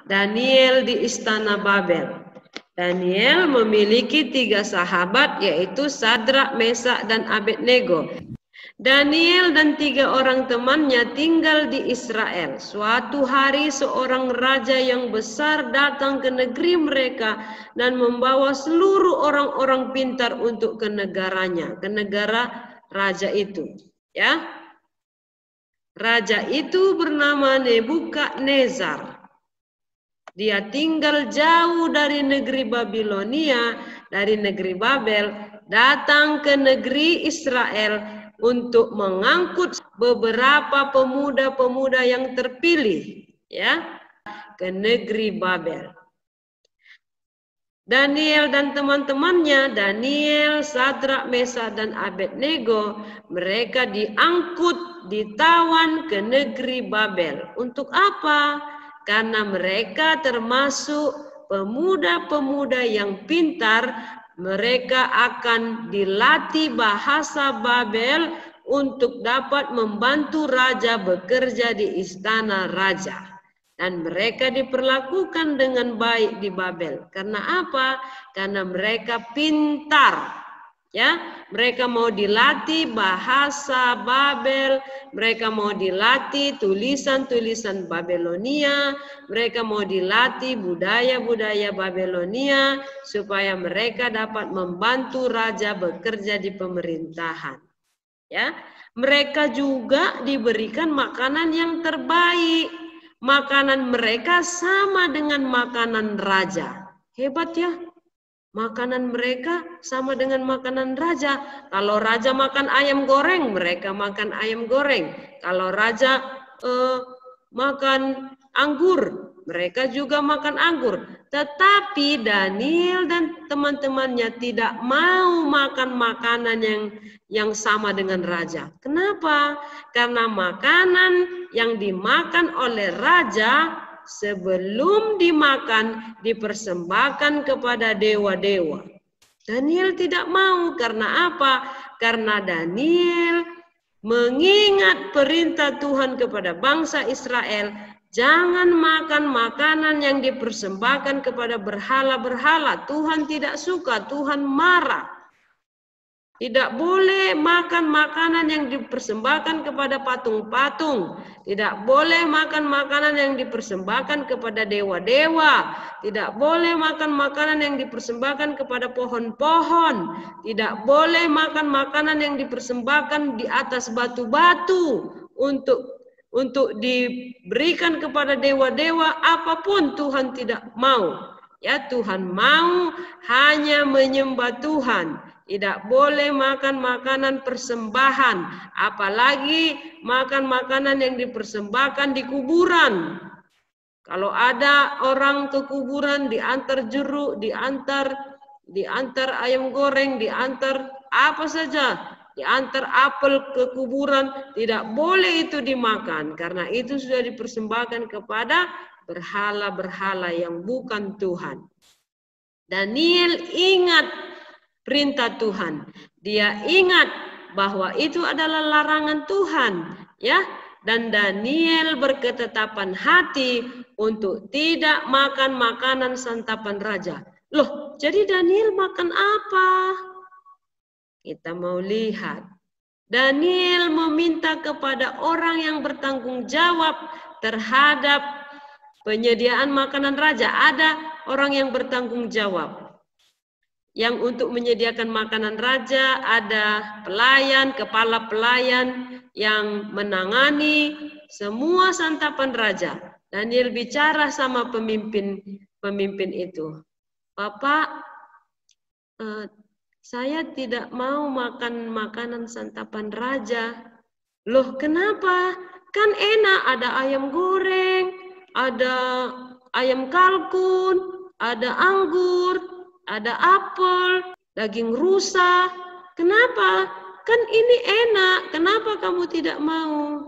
Daniel di istana Babel. Daniel memiliki 3 sahabat, yaitu Sadrak, Mesak, dan Abednego. Daniel dan 3 orang temannya tinggal di Israel. Suatu hari seorang raja yang besar datang ke negeri mereka dan membawa seluruh orang-orang pintar untuk ke negaranya, ke negara raja itu. Ya, raja itu bernama Nebukadnezar. Dia tinggal jauh dari negeri Babilonia, dari negeri Babel, datang ke negeri Israel untuk mengangkut beberapa pemuda-pemuda yang terpilih, ya, ke negeri Babel. Daniel dan teman-temannya, Daniel, Sadrak, Mesak, dan Abednego, mereka diangkut, ditawan ke negeri Babel. Untuk apa? Karena mereka termasuk pemuda-pemuda yang pintar. Mereka akan dilatih bahasa Babel untuk dapat membantu raja bekerja di istana raja. Dan mereka diperlakukan dengan baik di Babel. Karena apa? Karena mereka pintar. Ya, mereka mau dilatih bahasa Babel, mereka mau dilatih tulisan-tulisan Babelonia, mereka mau dilatih budaya-budaya Babelonia supaya mereka dapat membantu raja bekerja di pemerintahan. Ya, mereka juga diberikan makanan yang terbaik. Makanan mereka sama dengan makanan raja. Hebat ya. Makanan mereka sama dengan makanan raja. Kalau raja makan ayam goreng, mereka makan ayam goreng. Kalau raja makan anggur, mereka juga makan anggur. Tetapi Daniel dan teman-temannya tidak mau makan makanan yang sama dengan raja. Kenapa? Karena makanan yang dimakan oleh raja sebelum dimakan dipersembahkan kepada dewa-dewa. Daniel tidak mau. Karena apa? Karena Daniel mengingat perintah Tuhan kepada bangsa Israel, jangan makan makanan yang dipersembahkan kepada berhala-berhala. Tuhan tidak suka, Tuhan marah. Tidak boleh makan makanan yang dipersembahkan kepada patung-patung. Tidak boleh makan makanan yang dipersembahkan kepada dewa-dewa. Tidak boleh makan makanan yang dipersembahkan kepada pohon-pohon. Tidak boleh makan makanan yang dipersembahkan di atas batu-batu untuk diberikan kepada dewa-dewa. Apapun Tuhan tidak mau. Ya, Tuhan mau hanya menyembah Tuhan. Tidak boleh makan makanan persembahan, apalagi makan makanan yang dipersembahkan di kuburan. Kalau ada orang ke kuburan, diantar jeruk, diantar ayam goreng, diantar apa saja, diantar apel ke kuburan, tidak boleh itu dimakan, karena itu sudah dipersembahkan kepada berhala-berhala yang bukan Tuhan. Daniel ingat perintah Tuhan. Dia ingat bahwa itu adalah larangan Tuhan, ya. Dan Daniel berketetapan hati untuk tidak makan makanan santapan raja. Loh, jadi Daniel makan apa? Kita mau lihat. Daniel meminta kepada orang yang bertanggung jawab terhadap penyediaan makanan raja. Ada orang yang bertanggung jawab. Yang untuk menyediakan makanan raja ada pelayan, kepala pelayan yang menangani semua santapan raja. Daniel bicara sama pemimpin itu. Bapak, saya tidak mau makan makanan santapan raja. Loh, kenapa? Kan enak, ada ayam goreng, ada ayam kalkun, ada anggur, ada apel, daging rusa. Kenapa? Kan ini enak. Kenapa kamu tidak mau?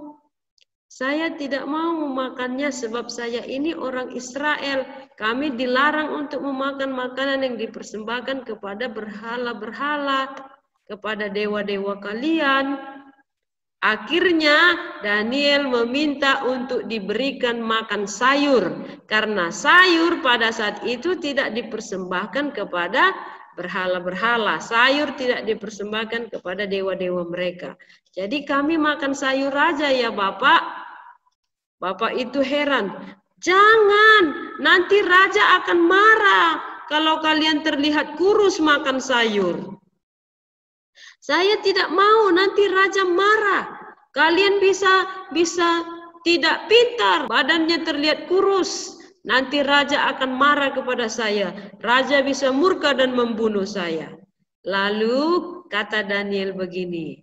Saya tidak mau memakannya sebab saya ini orang Israel. Kami dilarang untuk memakan makanan yang dipersembahkan kepada berhala-berhala, kepada dewa-dewa kalian. Akhirnya Daniel meminta untuk diberikan makan sayur, karena sayur pada saat itu tidak dipersembahkan kepada berhala-berhala. Sayur tidak dipersembahkan kepada dewa-dewa mereka. Jadi kami makan sayur aja ya Bapak. Bapak itu heran. Jangan, nanti raja akan marah kalau kalian terlihat kurus makan sayur. Saya tidak mau, nanti raja marah. Kalian bisa tidak pintar, badannya terlihat kurus. Nanti raja akan marah kepada saya. Raja bisa murka dan membunuh saya. Lalu kata Daniel begini,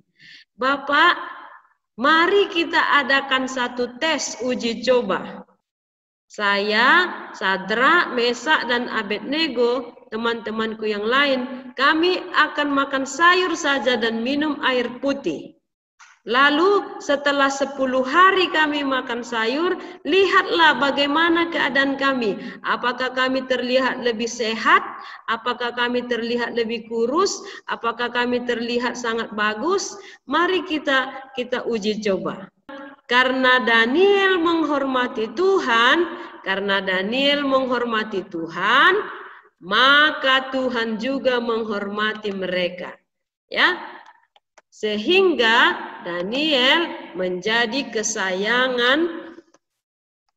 Bapak, mari kita adakan satu tes uji coba. Saya, Sadrak, Mesak, dan Abednego, teman-temanku yang lain, kami akan makan sayur saja dan minum air putih. Lalu setelah 10 hari kami makan sayur, lihatlah bagaimana keadaan kami. Apakah kami terlihat lebih sehat? Apakah kami terlihat lebih kurus? Apakah kami terlihat sangat bagus? Mari kita uji coba. Karena Daniel menghormati Tuhan, maka Tuhan juga menghormati mereka. Ya, sehingga Daniel menjadi kesayangan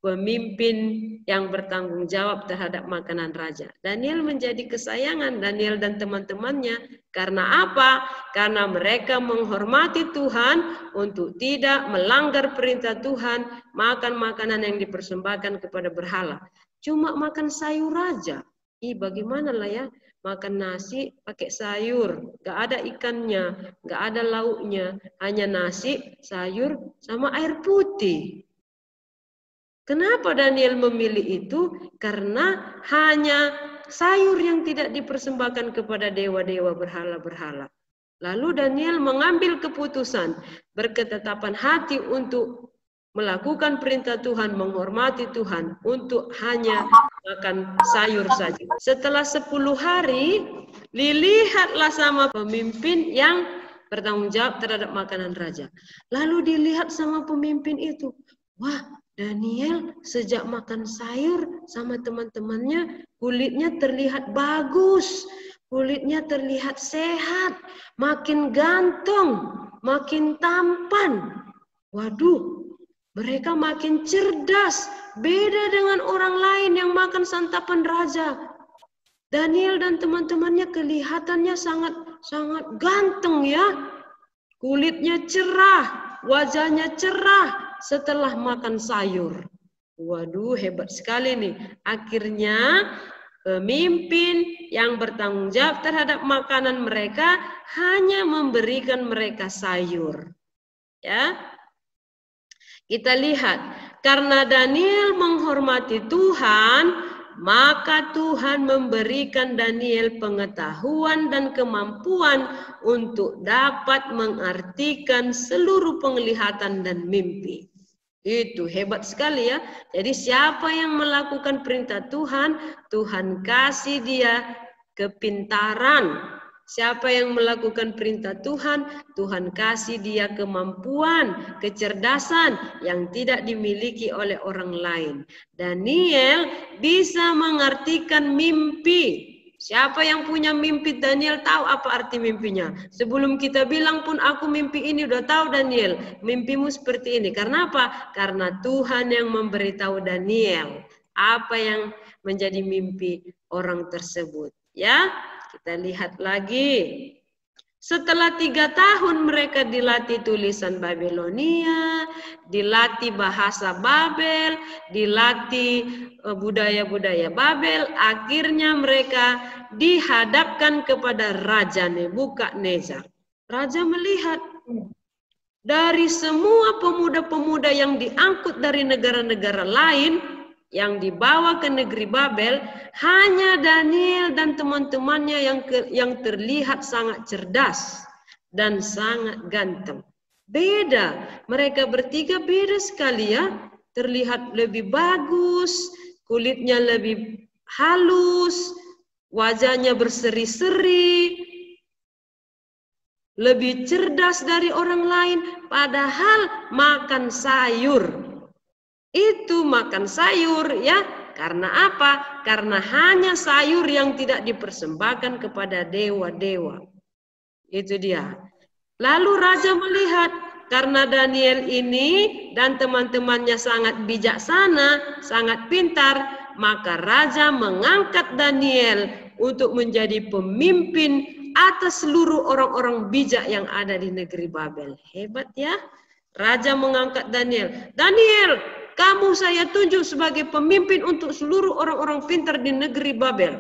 pemimpin yang bertanggung jawab terhadap makanan raja. Daniel menjadi kesayangan, Daniel dan teman-temannya. Karena apa? Karena mereka menghormati Tuhan untuk tidak melanggar perintah Tuhan, makan makanan yang dipersembahkan kepada berhala. Cuma makan sayur raja. Bagaimana lah ya? Makan nasi pakai sayur, gak ada ikannya, gak ada lauknya, hanya nasi, sayur, sama air putih. Kenapa Daniel memilih itu? Karena hanya sayur yang tidak dipersembahkan kepada dewa-dewa berhala-berhala. Lalu Daniel mengambil keputusan, berketetapan hati untuk melakukan perintah Tuhan, menghormati Tuhan, untuk hanya makan sayur saja. Setelah 10 hari, dilihatlah sama pemimpin yang bertanggung jawab terhadap makanan raja. Lalu dilihat sama pemimpin itu, wah, Daniel sejak makan sayur sama teman-temannya, kulitnya terlihat bagus, kulitnya terlihat sehat, makin ganteng, makin tampan. Waduh, mereka makin cerdas, beda dengan orang lain yang makan santapan raja. Daniel dan teman-temannya kelihatannya sangat ganteng ya. Kulitnya cerah, wajahnya cerah setelah makan sayur. Waduh, hebat sekali nih. Akhirnya pemimpin yang bertanggung jawab terhadap makanan mereka hanya memberikan mereka sayur. Ya. Kita lihat, karena Daniel menghormati Tuhan, maka Tuhan memberikan Daniel pengetahuan dan kemampuan untuk dapat mengartikan seluruh penglihatan dan mimpi. Itu hebat sekali ya. Jadi siapa yang melakukan perintah Tuhan, Tuhan kasih dia kepintaran. Siapa yang melakukan perintah Tuhan, Tuhan kasih dia kemampuan, kecerdasan yang tidak dimiliki oleh orang lain. Daniel bisa mengartikan mimpi. Siapa yang punya mimpi, Daniel tahu apa arti mimpinya. Sebelum kita bilang pun aku mimpi ini, udah tahu Daniel, mimpimu seperti ini. Karena apa? Karena Tuhan yang memberitahu Daniel apa yang menjadi mimpi orang tersebut. Ya. Kita lihat lagi. Setelah 3 tahun mereka dilatih tulisan Babilonia, dilatih bahasa Babel, dilatih budaya-budaya Babel, akhirnya mereka dihadapkan kepada Raja Nebukadnezar. Raja melihat dari semua pemuda-pemuda yang diangkut dari negara-negara lain, yang dibawa ke negeri Babel, hanya Daniel dan teman-temannya yang terlihat sangat cerdas dan sangat ganteng. Beda, mereka bertiga beda sekali ya, terlihat lebih bagus, kulitnya lebih halus, wajahnya berseri-seri. lebih cerdas dari orang lain, padahal makan sayur. Itu makan sayur ya, karena apa? Karena hanya sayur yang tidak dipersembahkan kepada dewa-dewa. Itu dia. Lalu raja melihat, karena Daniel ini dan teman-temannya sangat bijaksana, sangat pintar, maka raja mengangkat Daniel untuk menjadi pemimpin atas seluruh orang-orang bijak yang ada di negeri Babel. Hebat ya. Raja mengangkat Daniel. Daniel, kamu saya tunjuk sebagai pemimpin untuk seluruh orang-orang pintar di negeri Babel.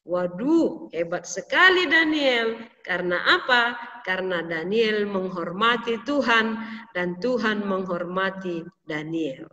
Waduh, hebat sekali Daniel. Karena apa? Karena Daniel menghormati Tuhan dan Tuhan menghormati Daniel.